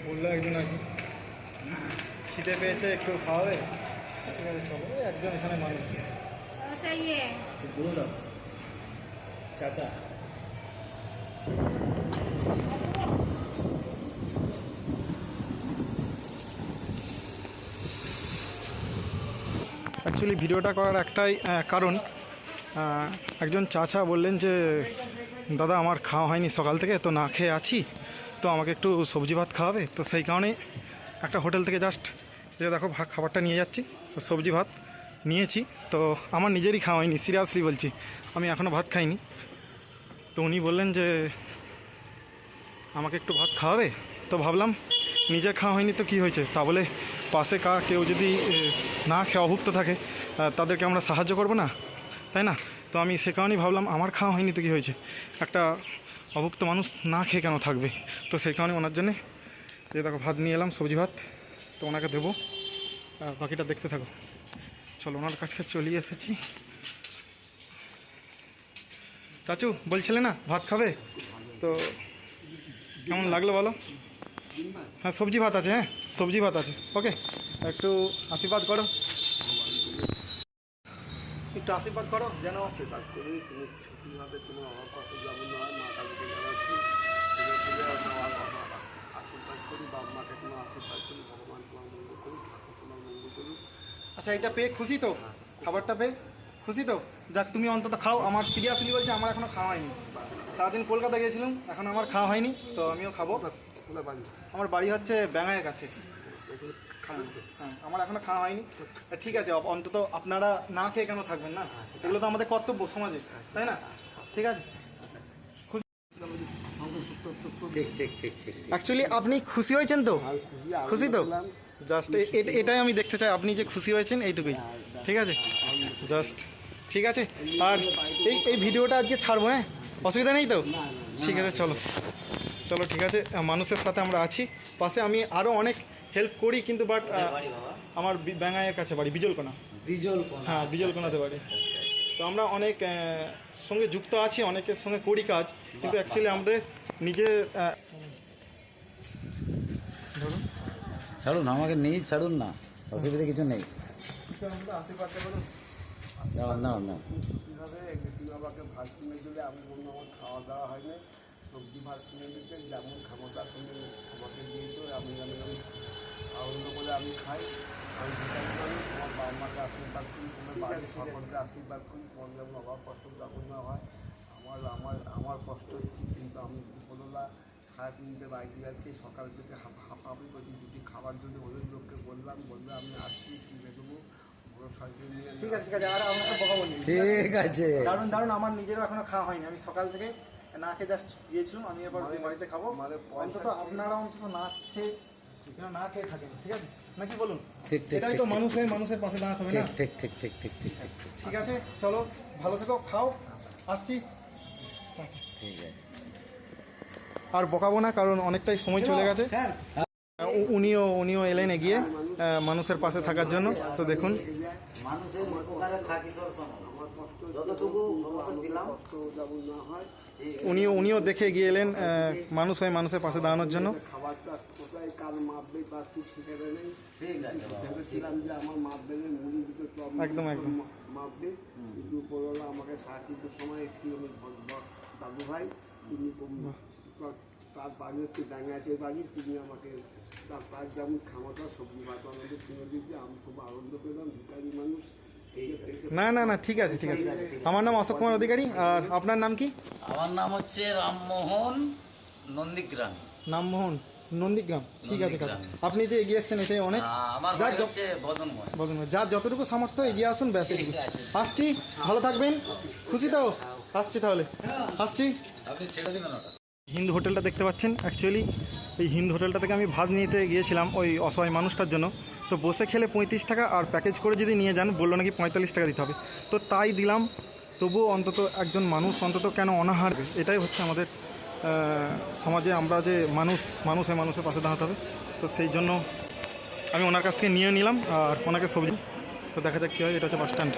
বললো একজন আর কি খিদে পেয়েছে, একটু খাওয়াবে। ঠিক আছে চলো, একজন এখানে মানুষ চাচা। অ্যাকচুয়ালি ভিডিওটা করার একটাই কারণ, একজন চাচা বললেন যে দাদা আমার খাওয়া হয়নি সকাল থেকে, তো না খেয়ে আছি, তো আমাকে একটু সবজি ভাত খাওয়াবে। তো সেই কারণে একটা হোটেল থেকে জাস্ট যে দেখো খাবারটা নিয়ে যাচ্ছি, তো সবজি ভাত নিয়েছি। তো আমার নিজেরই খাওয়া হয়নি, সিরিয়াসলি বলছি, আমি এখনও ভাত খাইনি। তো উনি বললেন যে আমাকে একটু ভাত খাওয়াবে, তো ভাবলাম নিজে খাওয়া হয়নি তো কী হয়েছে, তা বলে পাশে কেউ যদি না খেয়ে অভুক্ত থাকে তাদেরকে আমরা সাহায্য করব না, তাই না? তো আমি সে কারণেই ভাবলাম আমার খাওয়া হয়নি তো কী হয়েছে, একটা অভুক্ত মানুষ না খেয়ে কেন থাকবে। তো সেই কারণে ওনার জন্যে যে দেখো ভাত নিয়ে এলাম, সবজি ভাত, তো ওনাকে দেবো, বাকিটা দেখতে থাকো। চলো ওনার কাছে চলে এসেছি। চাচু বলছিলে না ভাত খাবে, তো কেমন লাগলো বলো? হ্যাঁ সবজি ভাত আছে, হ্যাঁ সবজি ভাত আছে, ওকে। একটু আশীর্বাদ করো, একটু আশীর্বাদ করো যেন। আশীর্বাদ করি তুমি সত্যিভাবে তোমার আমার কত যেমন হয় মা কালীকে জানাচ্ছি, আশীর্বাদ করি, বাবা মাকে তোমার আশীর্বাদ করি, ভগবান তোমার মঙ্গল করি, ঠাকুর তোমার মঙ্গল করি। আচ্ছা এটা পেয়ে খুশি তো? খাবারটা পেয়ে খুশি তো? যাক তুমি অন্তত খাও। আমার সিরিয়াসলি বলছে আমার এখনও খাওয়া হয়নি, সারাদিন কলকাতা গিয়েছিলাম, এখন আমার খাওয়া হয়নি, তো আমিও খাবো। আমার বাড়ি হচ্ছে ব্যাঙায়ের কাছে। হ্যাঁ আমার এখনও খাওয়া হয়নি। ঠিক আছে, অন্তত আপনারা না খেয়ে কেন থাকবেন না, এগুলো তো আমাদের কর্তব্য সমাজে, তাই না? ঠিক আছে, অ্যাকচুয়ালি আপনি খুশি হয়েছেন তো? খুশি তো? জাস্ট এটাই আমি দেখতে চাই, আপনি যে খুশি হয়েছেন এইটুকুই, ঠিক আছে জাস্ট। ঠিক আছে, আর এই ভিডিওটা আজকে ছাড়বো, হ্যাঁ অসুবিধা নেই তো? ঠিক আছে চলো চলো, ঠিক আছে। মানুষের সাথে আমরা আছি পাশে, আমি আরও অনেক হেল্প করি, কিন্তু বাট আমার ব্যাঙায়ের কাছে বাড়ি, বিজলকোনা। হ্যাঁ বিজলকোনাতে বাড়ি। তো আমরা অনেক সঙ্গে যুক্ত আছি, অনেকের সঙ্গে করি কাজ, কিন্তু অ্যাকচুয়ালি আমাদের নিজে ধরুন ছাড়ুন, আমাকে নেই ছাড়ুন না, অসুবিধা কিছু নেই। দাঁড়ান দাঁড়ান না, কীভাবে আমাকে ভাত কিনে দিলে আমি বলবো আমার খাওয়া দাওয়া হয় না, সবজি ভাত কিনে দিতে যেমন ক্ষমতা তুমি আমাকে দিয়েছো, আমি আনন্দ করে আমি খাই। আমি তোমার বাবা মাকে আশীর্বাদ করি, তোমার বাড়ির সকলকে আশীর্বাদ করি, তোমার যেমন অভাব কষ্ট যখন না হয়। আমার কষ্ট হচ্ছে, কিন্তু আমি দুপুরবেলা 3:30 বাড়িতে যাচ্ছি, সকাল থেকে হাঁপাহাঁপি করছি, যদি খাবার জন্য ওদের লোককে বললে আমি আসছি কিনে দেবো। ঠিক আছে ঠিক আছে, আর আপনাকে বকাবো নি, ঠিক আছে। দারুণ দারুণ। আমার নিজেরও এখনো খাওয়া হয়নি, আমি সকাল থেকে না খেয়ে জাস্ট গিয়েছিলাম, আমি এবার বাড়িতে খাবো। অন্তত আপনারা অন্তত না খেয়ে থাকেন, ঠিক আছে নাকি বলুন? ঠিক ঠিক, এটাই তো মানুষ হয়ে মানুষের পাশে দাঁড়াতে হবে না? ঠিক ঠিক ঠিক ঠিক ঠিক ঠিক ঠিক আছে চলো, ভালো থেকো, খাও, আসছি। ঠিক আছে, আর বকাবো না, কারণ অনেকটাই সময় চলে গেছে। উনিও এলেন এগিয়ে মানুষের পাশে থাকার জন্য। তো দেখুন মানুষের উপকারে থাকি সব সময়, যতটুকু দিলাম উনিও দেখে গিয়ে এলেন মানুষ হয়ে মানুষের পাশে দাঁড়ানোর জন্য। খাবারটা কোথায় কাল মাপবে তার ঠিক ঠিকানা নেই। ঠিক আছে, ভেবেছিলাম যে আমার মাপবে মুড়ি দিতে একদম একদম মাপবে, কিন্তু উপরওয়ালা আমাকে 3:30 সময় একটি দাদু ভাই, তিনি তার বাড়ি হচ্ছে ডাঙ্গাটের বাড়ি, তিনি আমাকে তার যেমন ক্ষমতা সবজি ভাত আমাদের কিনে দিয়েছে, আমি খুব আনন্দ পেলাম। ভিখারি মানুষ। না না না ঠিক আছে ঠিক আছে। আমার নাম অশোক কুমার অধিকারী, আর আপনার নাম কি? আমার নাম হচ্ছে রামমোহন নন্দীগ্রাম। রামমোহন নন্দীগ্রাম, ঠিক আছে কাকা। আপনি যে এগিয়ে এসছেন এটাই অনেক। যার যতটুকু সামর্থ্য এগিয়ে আসুন, ব্যাস। আসছি, ভালো থাকবেন, খুশি তো? আসছি তাহলে, আসছি। আপনি ছেড়ে দিবেন ওটা। হিন্দু হোটেলটা দেখতে পাচ্ছেন, অ্যাকচুয়ালি এই হিন্দু হোটেলটা থেকে আমি ভাত নিতে গিয়েছিলাম ওই অসহায় মানুষটার জন্য। তো বসে খেলে 35 টাকা, আর প্যাকেজ করে যদি নিয়ে যান বললো নাকি 45 টাকা দিতে হবে। তো তাই দিলাম, তবুও অন্তত একজন মানুষ অন্তত কেন অনাহার, এটাই হচ্ছে আমাদের সমাজে, আমরা যে মানুষ হয়ে মানুষের পাশে দাঁড়াতে হবে। তো সেই জন্য আমি ওনার কাছ থেকে নিয়ে নিলাম আর ওনাকে সবজি। তো দেখা যাক কী হয়। এটা হচ্ছে বাস স্ট্যান্ড।